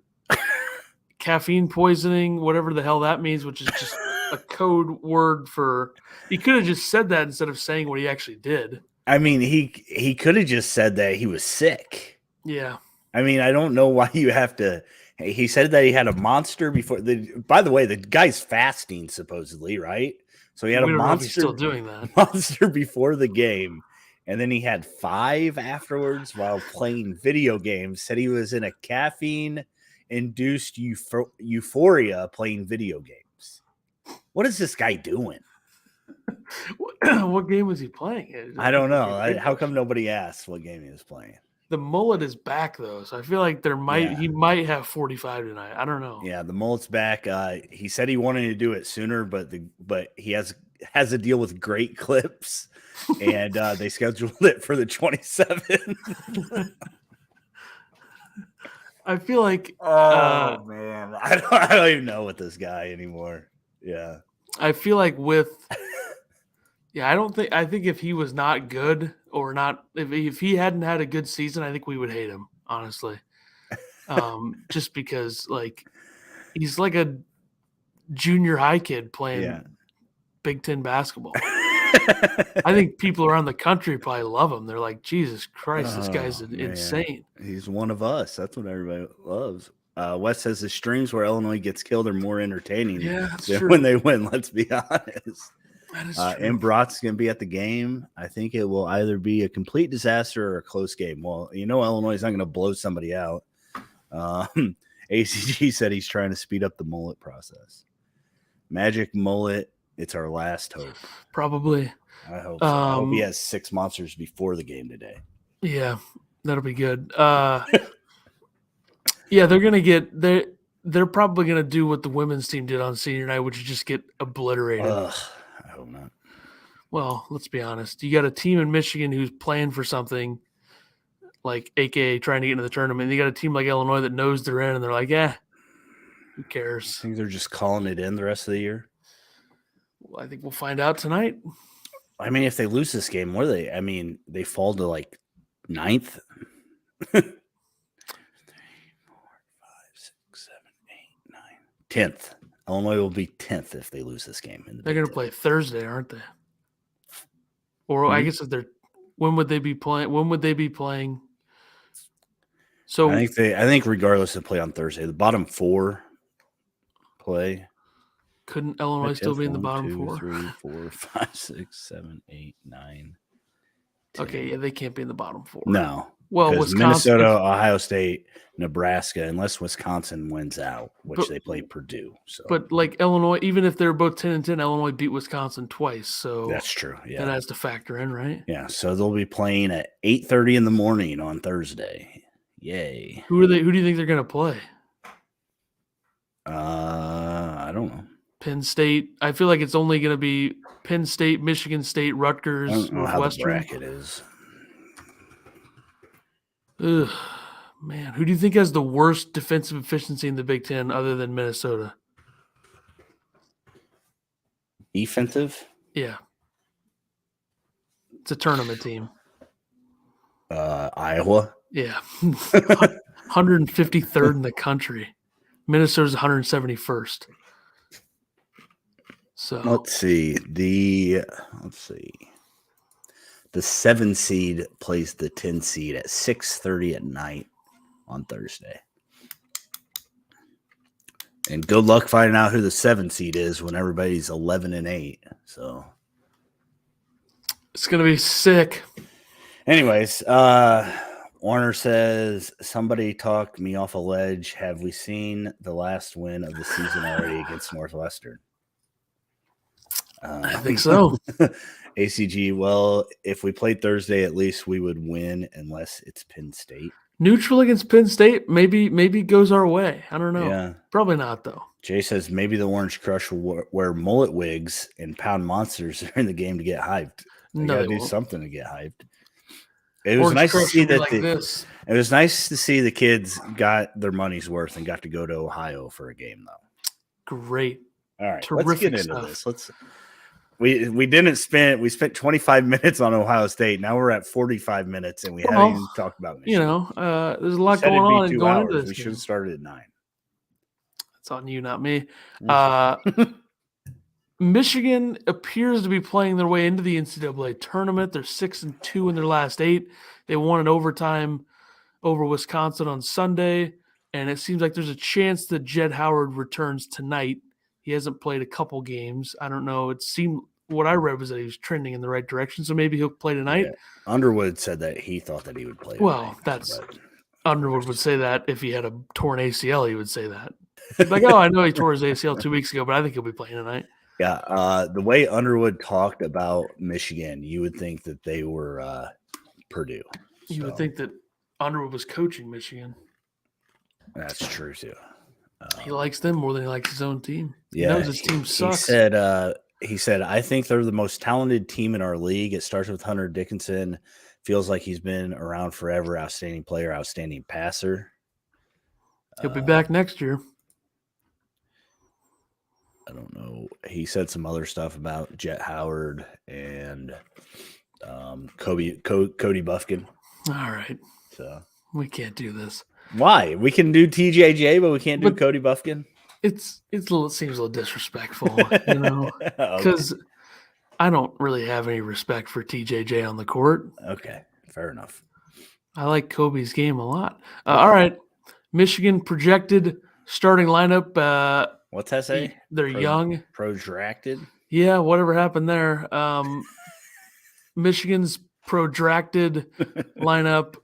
caffeine poisoning, whatever the hell that means, which is just a code word for – he could have just said that instead of saying what he actually did. I mean, he could have just said that he was sick. Yeah. I mean, I don't know why you have to – he said that he had a monster before – by the way, the guy's fasting supposedly, right? So he had a monster. He's still doing that. Monster before the game, and then he had 5 afterwards while playing video games. Said he was in a caffeine-induced euphoria playing video games. What is this guy doing? What game was he playing? I don't know. How come nobody asked what game he was playing? The mullet is back though, so I feel like he might have 45 tonight. I don't know. Yeah, the mullet's back. He said he wanted to do it sooner, but he has a deal with Great Clips, and they scheduled it for the 27th. I feel like man, I don't even know with this guy anymore. Yeah, I feel like with yeah, I think if he was not good or not if he hadn't had a good season, I think we would hate him, honestly. Just because like he's like a junior high kid playing yeah. Big Ten basketball. I think people around the country probably love him. They're like, Jesus Christ, this guy's Man. insane. He's one of us. That's what everybody loves. Wes says the streams where Illinois gets killed are more entertaining Yeah, that's than true. when they win. Let's be honest. That is And true. Brat's going to be at the game. I think it will either be a complete disaster or a close game. Well, Illinois is not going to blow somebody out. ACG said he's trying to speed up the mullet process. Magic mullet. It's our last hope. Probably. I hope so. I hope he has 6 monsters before the game today. Yeah, that'll be good. Yeah, they're probably gonna do what the women's team did on senior night, which is just get obliterated. I hope not. Well, let's be honest. You got a team in Michigan who's playing for something, like AKA trying to get into the tournament. You got a team like Illinois that knows they're in, and they're like, who cares? I think they're just calling it in the rest of the year. Well, I think we'll find out tonight. I mean, if they lose this game, what are they? I mean, they fall to like 9th. 3, 4, 5, 6, 7, 8, 9, 10th. Illinois will be 10th if they lose this game. They're going to play Thursday, aren't they? Or I guess if they're, when would they be playing? When would they be playing? So I think regardless of play on Thursday, the bottom 4 play. Couldn't Illinois still be in the bottom 4? 3, 4, 5, 6, 7, 8, 9. 10. Okay, yeah, they can't be in the bottom 4. No. Well, Wisconsin, Minnesota, Ohio State, Nebraska, unless Wisconsin wins out, which they play Purdue. So, but like Illinois, even if they're both 10-10, Illinois beat Wisconsin twice. So that's true. Yeah, that has to factor in, right? Yeah. So they'll be playing at 8:30 in the morning on Thursday. Yay! Who do you think they're going to play? I don't know. Penn State. I feel like it's only going to be Penn State, Michigan State, Rutgers, I don't know Northwestern. how the bracket is. Ugh, man, who do you think has the worst defensive efficiency in the Big Ten other than Minnesota? Defensive? Yeah. It's a tournament team. Iowa? Yeah. 153rd in the country. Minnesota's 171st. So let's see. The 7 seed plays the 10 seed at 6:30 at night on Thursday. And good luck finding out who the 7 seed is when everybody's 11-8. So it's gonna be sick. Anyways, Warner says somebody talked me off a ledge. Have we seen the last win of the season already against Northwestern? I think so. ACG, well, if we played Thursday, at least we would win unless it's Penn State. Neutral against Penn State, maybe goes our way. I don't know. Yeah. Probably not, though. Jay says maybe the Orange Crush will wear mullet wigs and pound monsters during the game to get hyped. They gotta do something to get hyped. It was nice to see that it was nice to see the kids got their money's worth and got to go to Ohio for a game, though. Great. All right, terrific let's get into stuff. this. We spent 25 minutes on Ohio State. Now we're at 45 minutes and we haven't even talked about Michigan. There's a lot going on and going into this. We should have started at 9. That's on you, not me. Michigan appears to be playing their way into the NCAA tournament. They're 6-2 in their last 8. They won in overtime over Wisconsin on Sunday, and it seems like there's a chance that Jed Howard returns tonight. He hasn't played a couple games. I don't know. It seemed what I read was that he was trending in the right direction, so maybe he'll play tonight. Yeah. Underwood said that he thought that he would play. Well, Underwood would say that if he had a torn ACL, he would say that. Like, I know he tore his ACL 2 weeks ago, but I think he'll be playing tonight. Yeah, the way Underwood talked about Michigan, you would think that they were Purdue. You would think that Underwood was coaching Michigan. That's true, too. He likes them more than he likes his own team. Yeah, he knows his team sucks. He said, I think they're the most talented team in our league. It starts with Hunter Dickinson. Feels like he's been around forever. Outstanding player, outstanding passer. He'll be back next year. I don't know. He said some other stuff about Jet Howard and Cody Buffkin. All right. So we can't do this. Why? We can do TJJ, but we can't do Cody Buffkin. It seems a little disrespectful, because I don't really have any respect for TJJ on the court. Okay, fair enough. I like Kobe's game a lot. All right, Michigan projected starting lineup. What's that say? They're young. Protracted? Yeah, whatever happened there. Michigan's protracted lineup.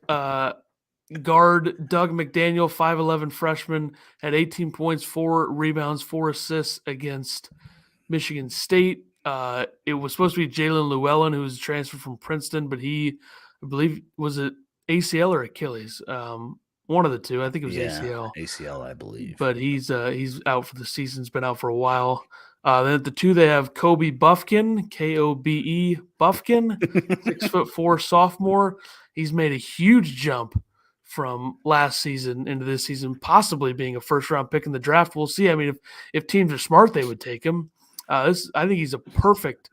Guard Doug McDaniel, 5'11" freshman, had 18 points, 4 rebounds, 4 assists against Michigan State. It was supposed to be Jalen Llewellyn, who was transferred from Princeton, but I believe, was it ACL or Achilles? One of the two. I think it was ACL. ACL, I believe. But he's out for the season. He's been out for a while. Then at the 2, they have Kobe Buffkin, Kobe Buffkin, 6'4" sophomore. He's made a huge jump from last season into this season, possibly being a first-round pick in the draft. We'll see. I mean, if teams are smart, they would take him. I think he's a perfect,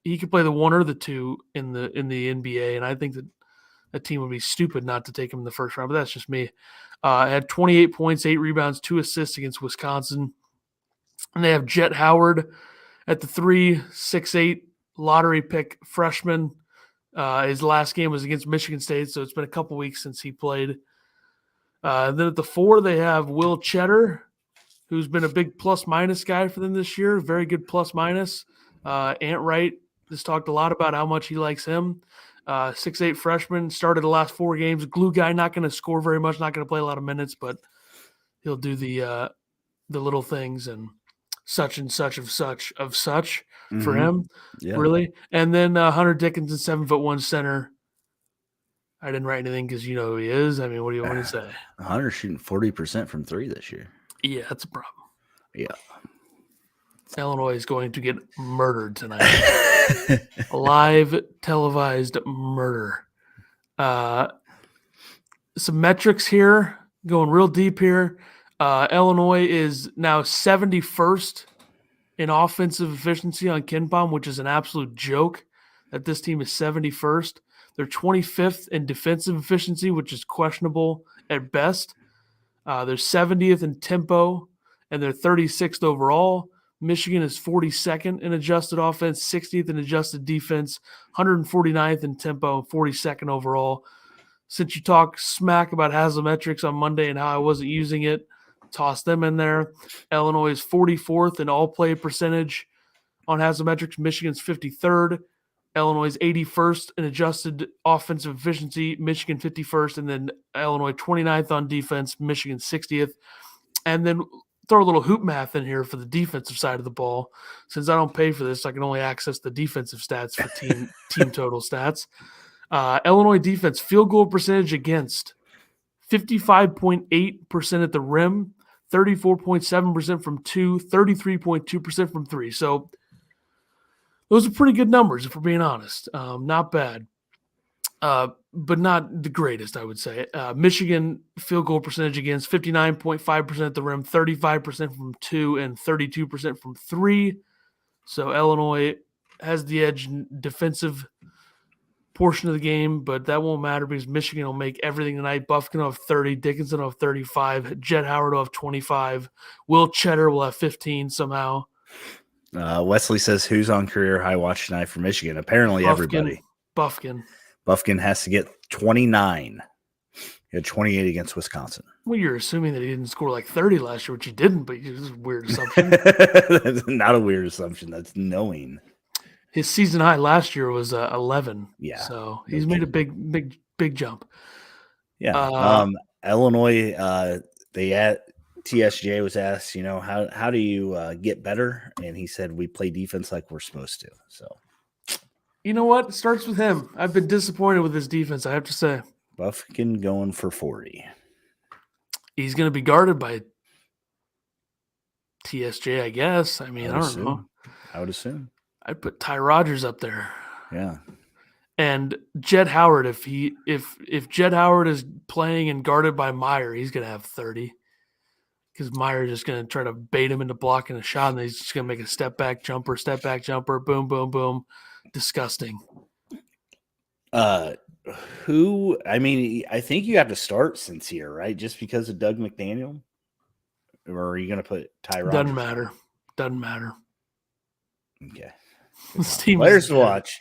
he could play the 1 or the 2 in the NBA, and I think that a team would be stupid not to take him in the first round, but that's just me. Had 28 points, 8 rebounds, 2 assists against Wisconsin. And they have Jet Howard at the 3, 6'8", lottery pick freshman. His last game was against Michigan State, so it's been a couple weeks since he played. Then at the 4, they have Will Cheddar, who's been a big plus-minus guy for them this year. Very good plus-minus. Ant Wright has talked a lot about how much he likes him. 6'8" freshman, started the last 4 games. Glue guy, not going to score very much, not going to play a lot of minutes, but he'll do the little things and such and such of such for him, really. And then Hunter Dickinson, 7'1" center. I didn't write anything because you know who he is. I mean, what do you want to say? Hunter's shooting 40% from 3 this year. Yeah, that's a problem. Yeah. Illinois is going to get murdered tonight. Live televised murder. Some metrics here, going real deep here. Illinois is now 71st in offensive efficiency on KenPom, which is an absolute joke that this team is 71st. They're 25th in defensive efficiency, which is questionable at best. They're 70th in tempo, and they're 36th overall. Michigan is 42nd in adjusted offense, 60th in adjusted defense, 149th in tempo, and 42nd overall. Since you talk smack about Haslametrics on Monday and how I wasn't using it, toss them in there. Illinois is 44th in all-play percentage on Haslametrics. Michigan's 53rd. Illinois is 81st in adjusted offensive efficiency. Michigan 51st, and then Illinois 29th on defense. Michigan 60th. And then throw a little hoop math in here for the defensive side of the ball. Since I don't pay for this, I can only access the defensive stats for team total stats. Illinois defense field goal percentage against 55.8% at the rim, 34.7% from 2, 33.2% from 3. So those are pretty good numbers, if we're being honest. Not bad, but not the greatest, I would say. Michigan field goal percentage against 59.5% at the rim, 35% from 2, and 32% from 3. So Illinois has the edge in defensive portion of the game, but that won't matter because Michigan will make everything tonight. Buffkin will have 30, Dickinson will have 35, Jet Howard will have 25, Will Cheddar will have 15 somehow. Wesley says, who's on career high watch tonight for Michigan? Apparently everybody. Buffkin has to get 29. He had 28 against Wisconsin. Well, you're assuming that he didn't score like 30 last year, which he didn't, but it's a weird assumption. That's not a weird assumption. That's knowing. His season high last year was 11. Yeah. So he's made a big jump. Yeah. Illinois, TSJ was asked, how do you get better? And he said, we play defense like we're supposed to. So, you know what? It starts with him. I've been disappointed with his defense, I have to say. Buffkin going for 40. He's going to be guarded by TSJ, I guess. I mean, I don't know. I would assume. I'd put Ty Rogers up there. Yeah. And Jed Howard, if Jed Howard is playing and guarded by Meyer, he's gonna have 30. Because Meyer's just gonna try to bait him into blocking a shot, and he's just gonna make a step back jumper, boom, boom, boom. Disgusting. I think you have to start Sincere, right? Just because of Doug McDaniel? Or are you going to put Ty Rogers? Doesn't matter. Okay. Players to watch.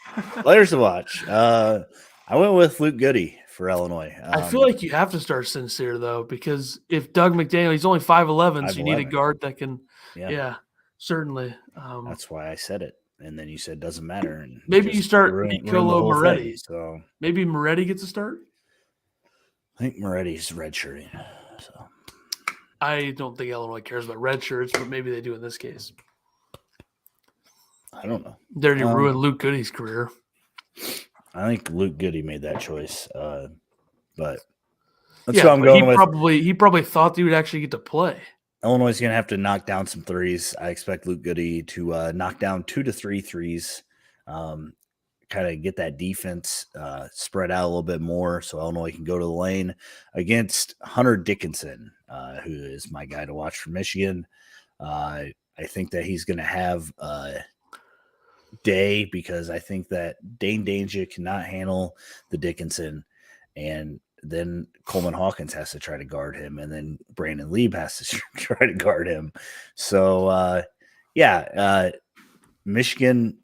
I went with Luke Goody for Illinois. I feel like you have to start Sincere, though, because if Doug McDaniel, he's only 5'11", so you need a guard that can – yeah, certainly. That's why I said it. And then you said doesn't matter. And maybe you start Nicolo Moretti. So maybe Moretti gets a start. I think Moretti's redshirting. So I don't think Illinois cares about red shirts, but maybe they do in this case. I don't know. They're to ruin Luke Goody's career. I think Luke Goody made that choice, but that's what I'm going with. He probably thought he would actually get to play. Illinois is going to have to knock down some threes. I expect Luke Goody to knock down 2 to 3 threes, kind of get that defense spread out a little bit more so Illinois can go to the lane against Hunter Dickinson, who is my guy to watch for Michigan. I think that he's going to have a day because I think that Dane Danger cannot handle the Dickinson, and then Coleman Hawkins has to try to guard him, and then Brandon Lieb has to try to guard him. So, Michigan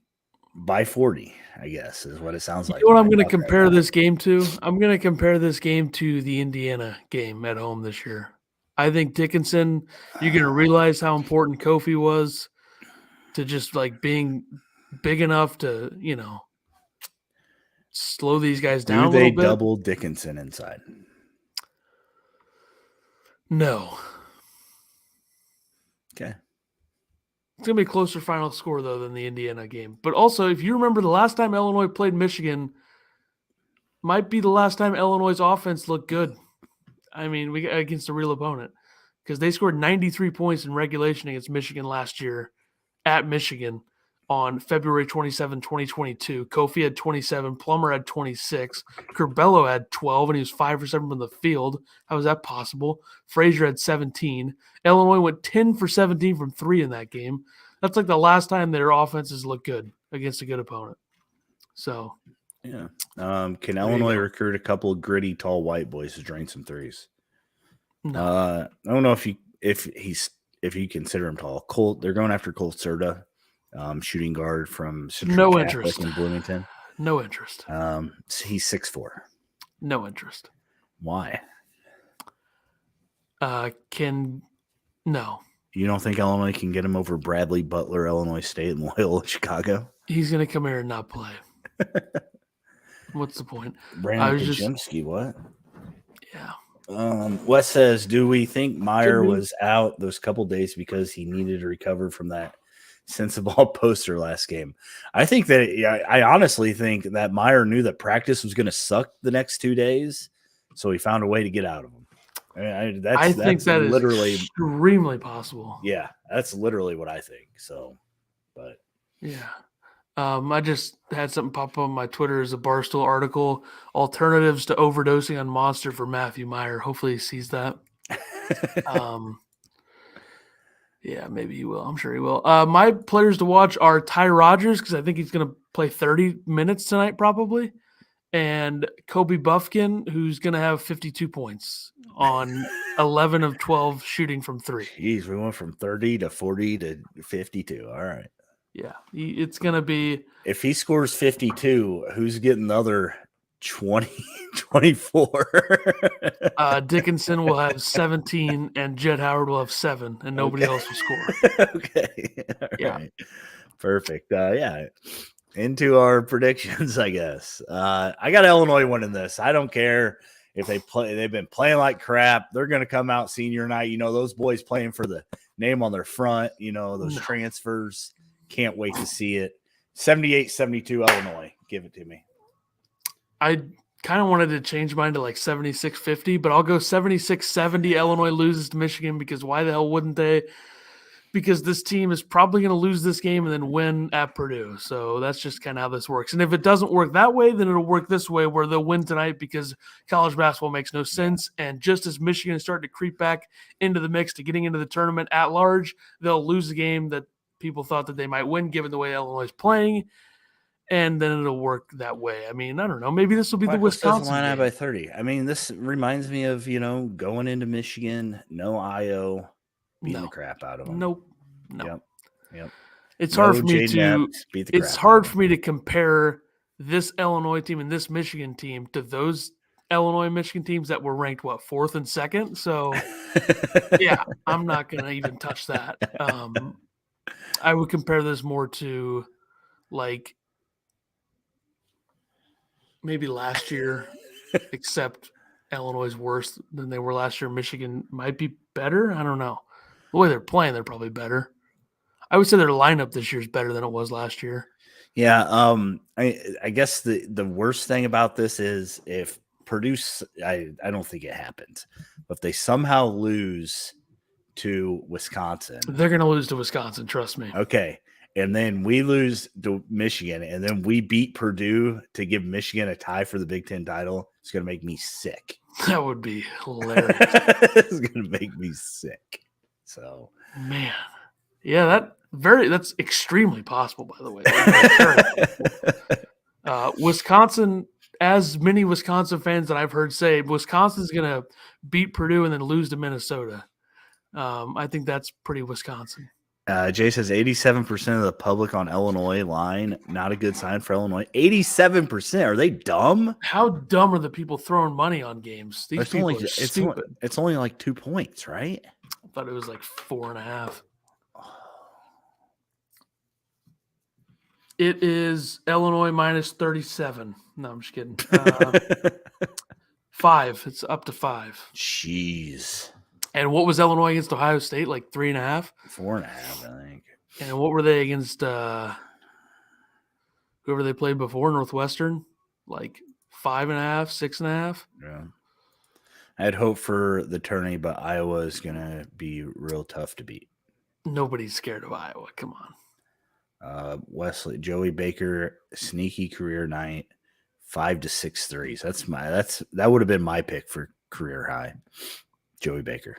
by 40, I guess, is what it sounds like. You know what I'm going to compare this game to? I'm going to compare this game to the Indiana game at home this year. I think Dickinson, you're going to realize how important Kofi was to just like being big enough to, slow these guys down a little bit. Do they double Dickinson inside? No. Okay. It's going to be a closer final score, though, than the Indiana game. But also, if you remember the last time Illinois played Michigan, might be the last time Illinois' offense looked good. I mean, we against a real opponent. Because they scored 93 points in regulation against Michigan last year at Michigan on February 27, 2022. Kofi had 27. Plummer had 26. Curbelo had 12, and he was 5 for 7 from the field. How was that possible? Frazier had 17. Illinois went 10 for 17 from 3 in that game. That's like the last time their offenses looked good against a good opponent. So, yeah. Can Illinois recruit a couple of gritty, tall white boys to drain some threes? No. I don't know if you consider him tall. They're going after Cole Serta. Shooting guard from Central Catholic in Bloomington. No interest. He's 6'4". No interest. Why? No. You don't think Illinois can get him over Bradley, Butler, Illinois State, and Loyola Chicago? He's going to come here and not play. What's the point? Brandon Kajemski, what? Yeah. Wes says, do we think Meyer was out those couple days because he needed to recover from that sensible poster last game? I think that I honestly think that Meyer knew that practice was going to suck the next 2 days, so he found a way to get out of them. I think that literally is extremely possible. Yeah, that's literally what I think. So, but yeah, I just had something pop up on my Twitter as a Barstool article: alternatives to overdosing on Monster for Matthew Meyer. Hopefully, he sees that. Yeah, maybe he will. I'm sure he will. My players to watch are Ty Rogers, because I think he's going to play 30 minutes tonight probably, and Kobe Buffkin, who's going to have 52 points on 11 of 12 shooting from 3. Jeez, we went from 30 to 40 to 52. All right. Yeah, it's going to be – if he scores 52, who's getting the other 20, 24? Dickinson will have 17 and Jed Howard will have 7 and nobody else will score. Okay. All right. Perfect. Into our predictions, I guess. I got Illinois winning this. I don't care if they've been playing like crap. They're going to come out senior night. Those boys playing for the name on their front, those transfers. Can't wait to see it. 78-72 Illinois. Give it to me. I kind of wanted to change mine to like 76-50, but I'll go 76-70. Illinois loses to Michigan because why the hell wouldn't they? because this team is probably going to lose this game and then win at Purdue. So that's just kind of how this works. And if it doesn't work that way, then it'll work this way where they'll win tonight because college basketball makes no sense. And just as Michigan is starting to creep back into the mix to getting into the tournament at large, they'll lose the game that people thought that they might win given the way Illinois is playing. And then it'll work that way. I mean, I don't know. Maybe this will be the Wisconsin line out game. by 30. I mean, this reminds me of, going into Michigan, no IO, beating the crap out of them. Nope. Yep. It's hard for me to beat the it's hard for me to compare this Illinois team and this Michigan team to those Illinois Michigan teams that were ranked 4th and 2nd. So yeah, I'm not gonna even touch that. I would compare this more to like maybe last year, except Illinois is worse than they were last year. Michigan might be better. I don't know. The way they're playing, they're probably better. I would say their lineup this year is better than it was last year. Yeah. I guess the worst thing about this is if Purdue, I don't think it happens, but if they somehow lose to Wisconsin, they're going to lose to Wisconsin. Trust me. Okay. And then we lose to Michigan, and then we beat Purdue to give Michigan a tie for the Big Ten title. It's going to make me sick. That would be hilarious. It's going to make me sick. So, man, yeah, that's extremely possible. By the way, Wisconsin. As many Wisconsin fans that I've heard say, Wisconsin's going to beat Purdue and then lose to Minnesota. I think that's pretty Wisconsin. Jay says 87% of the public on Illinois line. Not a good sign for Illinois. 87%. Are they dumb? How dumb are the people throwing money on games? These people are stupid. It's only like 2 points, right? I thought it was like 4.5. It is Illinois minus 37. No, I'm just kidding. 5. It's up to 5. Jeez. And what was Illinois against Ohio State? Like 3.5? 4.5, I think. And what were they against whoever they played before, Northwestern? Like 5.5, 6.5? Yeah. I had hope for the tourney, but Iowa is going to be real tough to beat. Nobody's scared of Iowa. Come on. Wesley, Joey Baker, sneaky career night, 5 to 6 threes. That would have been my pick for career high. Joey Baker.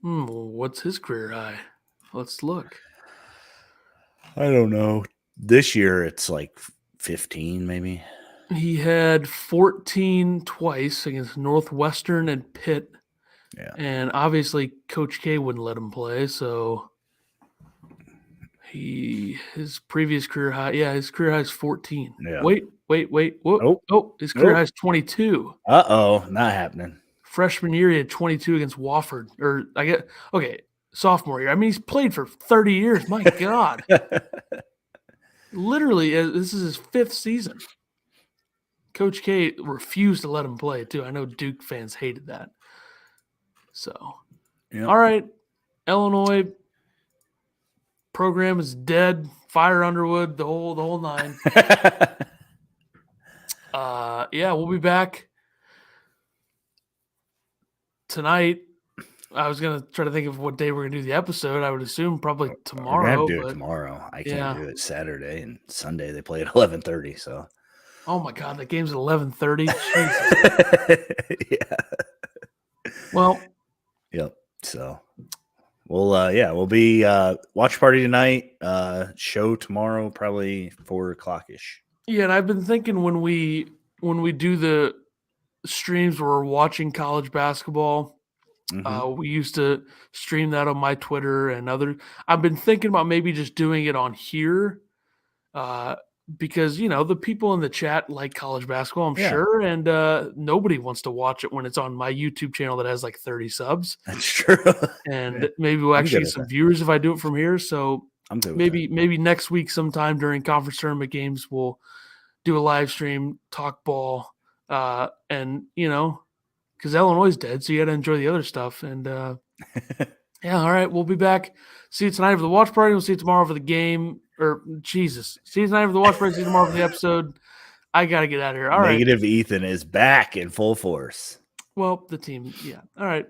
What's his career high? Let's look. I don't know. This year it's like 15 maybe. He had 14 twice against Northwestern and Pitt. Yeah. And obviously Coach K wouldn't let him play, so his previous career high, his career high is 14. Yeah. Wait. Whoa. His career high is 22. Uh-oh, not happening. Freshman year, he had 22 against Wofford. Sophomore year. I mean, he's played for 30 years. My God. Literally, this is his 5th season. Coach K refused to let him play, too. I know Duke fans hated that. So, Yep. All right. Illinois program is dead. Fire Underwood, the whole 9. We'll be back tonight. I was gonna try to think of what day we're gonna do the episode. I would assume probably tomorrow. We're gonna do it tomorrow. I can't do it Saturday and Sunday. They play at 11:30. So. Oh my God, that game's at 11:30. Yeah. Well. Yep. So. We'll be watch party tonight. Show tomorrow, probably 4:00-ish. Yeah, and I've been thinking when we do the streams where we're watching college basketball. We used to stream that on my Twitter and other. I've been thinking about maybe just doing it on here because, the people in the chat like college basketball, I'm sure, and nobody wants to watch it when it's on my YouTube channel that has like 30 subs. That's true. And maybe we'll actually get some viewers if I do it from here. So I'm good maybe next week sometime during conference tournament games, we'll do a live stream, talk ball, and, because Illinois is dead, so you got to enjoy the other stuff. And, all right, we'll be back. See you tonight for the watch party. We'll see you tomorrow for the game. See you tonight for the watch party. See you tomorrow for the episode. I got to get out of here. All right. Negative Ethan is back in full force. Well, the team, yeah. All right.